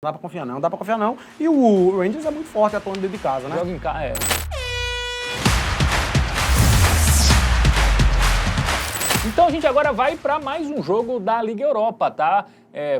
Não dá pra confiar não, dá pra confiar não. E o Rangers é muito forte atuando dentro de casa, né? Joga em casa, é. Então a gente agora vai para mais um jogo da Liga Europa, tá?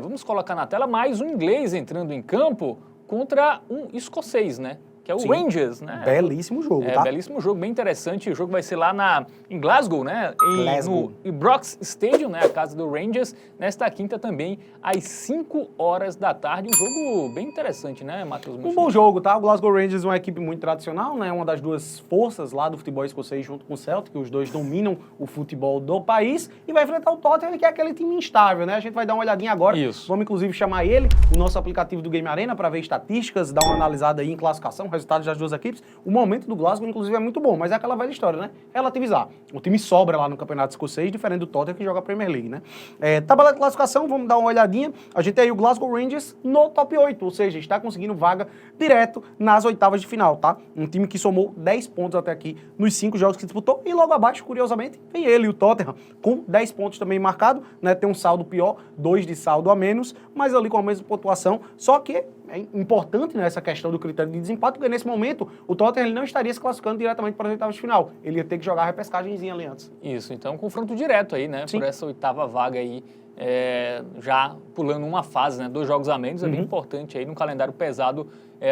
Vamos colocar na tela mais um inglês entrando em campo contra um escocês, né? Que é o Rangers, né? Belíssimo jogo, tá? Belíssimo jogo, bem interessante. O jogo vai ser lá em Glasgow, né? Glasgow. No Ibrox Stadium, né? A casa do Rangers, nesta quinta também, às 5 horas da tarde. Um jogo bem interessante, né, Matheus? Um bom jogo, tá? O Glasgow Rangers é uma equipe muito tradicional, né? Uma das duas forças lá do futebol escocês junto com o Celtic, os dois dominam o futebol do país e vai enfrentar o Tottenham, que é aquele time instável, né? A gente vai dar uma olhadinha agora. Isso. Vamos inclusive chamar ele, o nosso aplicativo do Game Arena, para ver estatísticas, dar uma analisada aí em classificação, resultados das duas equipes. O momento do Glasgow, inclusive, é muito bom, mas é aquela velha história, né? Relativizar. O time sobra lá no campeonato escocês, diferente do Tottenham que joga a Premier League, né? Tabela de classificação, vamos dar uma olhadinha. A gente tem aí o Glasgow Rangers no top 8, ou seja, está conseguindo vaga direto nas oitavas de final, tá? Um time que somou 10 pontos até aqui nos 5 jogos que disputou, e logo abaixo, curiosamente, vem ele, o Tottenham, com 10 pontos também marcado, né? Tem um saldo pior, 2 de saldo a menos, mas ali com a mesma pontuação, só que é importante, né, essa questão do critério de desempate, porque nesse momento o Tottenham ele não estaria se classificando diretamente para as oitavas de final. Ele ia ter que jogar a repescagemzinha ali antes. Isso, então um confronto direto aí, né? Sim. Por essa oitava vaga aí, já pulando uma fase, né? 2 jogos a menos, é bem importante aí no calendário pesado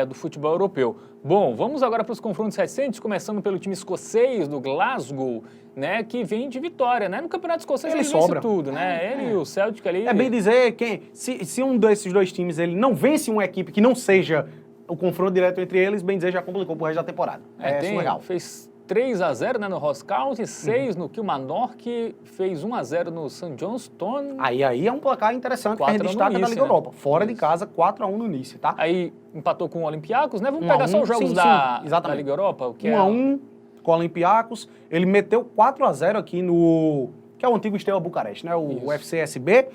do futebol europeu. Bom, vamos agora para os confrontos recentes, começando pelo time escocês do Glasgow, né? Que vem de vitória, né? No campeonato escocês ele vence tudo, né? Ele e o Celtic ali... É bem dizer que se um desses dois times ele não vence uma equipe que não seja o confronto direto entre eles, bem dizer, já complicou pro resto da temporada. Surreal. Fez 3-0, né, no Ross County, 6 no Kilmarnock, fez 1-0 no St. Johnstone. Aí é um placar interessante que a gente destaca na Liga Europa. Fora de casa, 4-1 no início, tá? Aí empatou com o Olympiacos, né? Vamos pegar só os jogos da Liga Europa. 1-1 com o Olympiacos. Ele meteu 4-0 aqui no... que é o antigo Steaua Bucareste, né? O FCSB.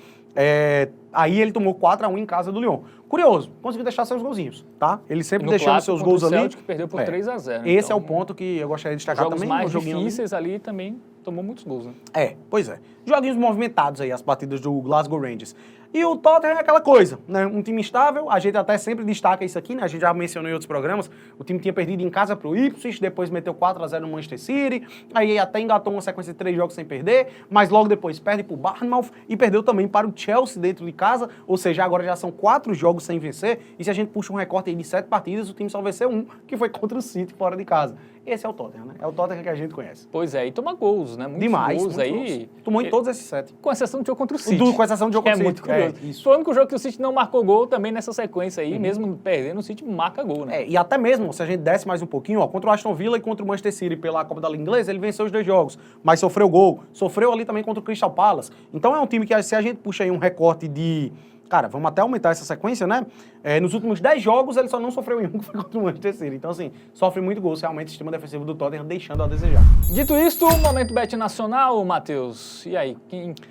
Aí ele tomou 4-1 em casa do Lyon. Curioso, conseguiu deixar seus golzinhos, tá? Ele sempre deixando seus gols ali. O Celtic perdeu por 3-0. Esse é o ponto que eu gostaria de destacar também. Jogos mais difíceis ali também tomou muitos gols, né? Pois é. Joguinhos movimentados aí, as partidas do Glasgow Rangers. E o Tottenham é aquela coisa, né? Um time estável, a gente até sempre destaca isso aqui, né? A gente já mencionou em outros programas, o time tinha perdido em casa pro Ipswich, depois meteu 4-0 no Manchester City, aí até engatou uma sequência de 3 jogos sem perder, mas logo depois perde pro Bournemouth e perdeu também para o Chelsea dentro de casa, ou seja, agora já são 4 jogos sem vencer, e se a gente puxa um recorte aí de 7 partidas, o time só venceu 1, que foi contra o City fora de casa. Esse é o Tottenham, né? É o Tottenham que a gente conhece. Pois é, e toma gols, né? Muitos demais, gols aí. Gols. Tomou em todos esses 7. Com exceção do jogo contra o City. Com exceção do jogo contra o City. É muito curioso. Foi o único jogo que o City não marcou gol também nessa sequência aí, mesmo perdendo, o City marca gol, né? E até mesmo, se a gente desce mais um pouquinho, ó, contra o Aston Villa e contra o Manchester City pela Copa da Liga Inglesa, ele venceu os 2 jogos, mas sofreu gol. Sofreu ali também contra o Crystal Palace. Então é um time que, se a gente puxa aí um recorte de... Cara, vamos até aumentar essa sequência, né? Nos últimos 10 jogos, ele só não sofreu em um, que foi contra o Manchester City. Então, assim, sofre muito gol, realmente, o sistema defensivo do Tottenham deixando a desejar. Dito isto, momento bet nacional, Matheus. E aí,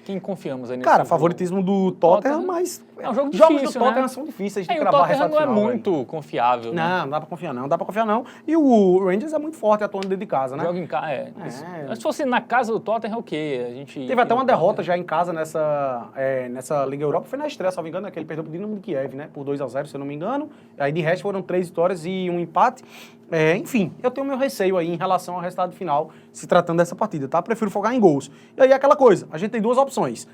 quem confiamos aí nesse Cara, jogo? favoritismo do Tottenham, mas... É um jogo difícil, jogos do Tottenham são difíceis de o cravar Tottenham resultado não é final, muito confiável, né? Não dá pra confiar não, dá pra confiar não. E o Rangers é muito forte atuando dentro de casa, né? Joga em casa, Mas se fosse na casa do Tottenham, é o quê? Teve até uma derrota já em casa nessa Liga Europa, foi na estreia, se não me engano, né, que ele perdeu pro Dinamo de Kiev, né? Por 2-0, se eu não me engano. Aí de resto foram 3 vitórias e um empate. Enfim, eu tenho meu receio aí em relação ao resultado final, se tratando dessa partida, tá? Prefiro focar em gols. E aí aquela coisa, a gente tem 2 opções.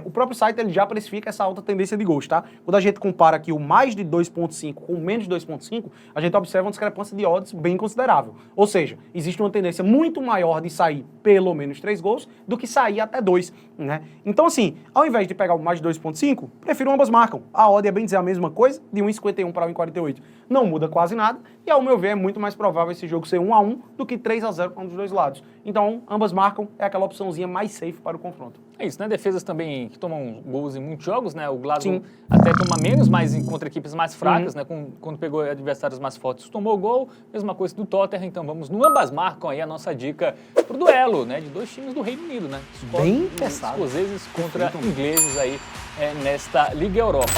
O próprio site ele já precifica essa alta tendência de gols, tá? Quando a gente compara aqui o mais de 2.5 com o menos de 2.5, a gente observa uma discrepância de odds bem considerável. Ou seja, existe uma tendência muito maior de sair pelo menos 3 gols do que sair até 2, né? Então assim, ao invés de pegar o mais de 2.5, prefiro ambas marcam. A odd é bem dizer a mesma coisa, de 1,51 para 1,48. Não muda quase nada, e ao meu ver é muito mais provável esse jogo ser 1-1 do que 3-0 para um dos dois lados. Então, ambas marcam, é aquela opçãozinha mais safe para o confronto. É isso, né? Defesas também que tomam gols em muitos jogos, né? O Glasgow até toma menos, mas contra equipes mais fracas, né? Quando pegou adversários mais fortes, tomou gol. Mesma coisa do Tottenham, então vamos no ambas marcam aí a nossa dica pro duelo, né? De 2 times do Reino Unido, né? Bem pesado. Escoceses contra ingleses aí nesta Liga Europa.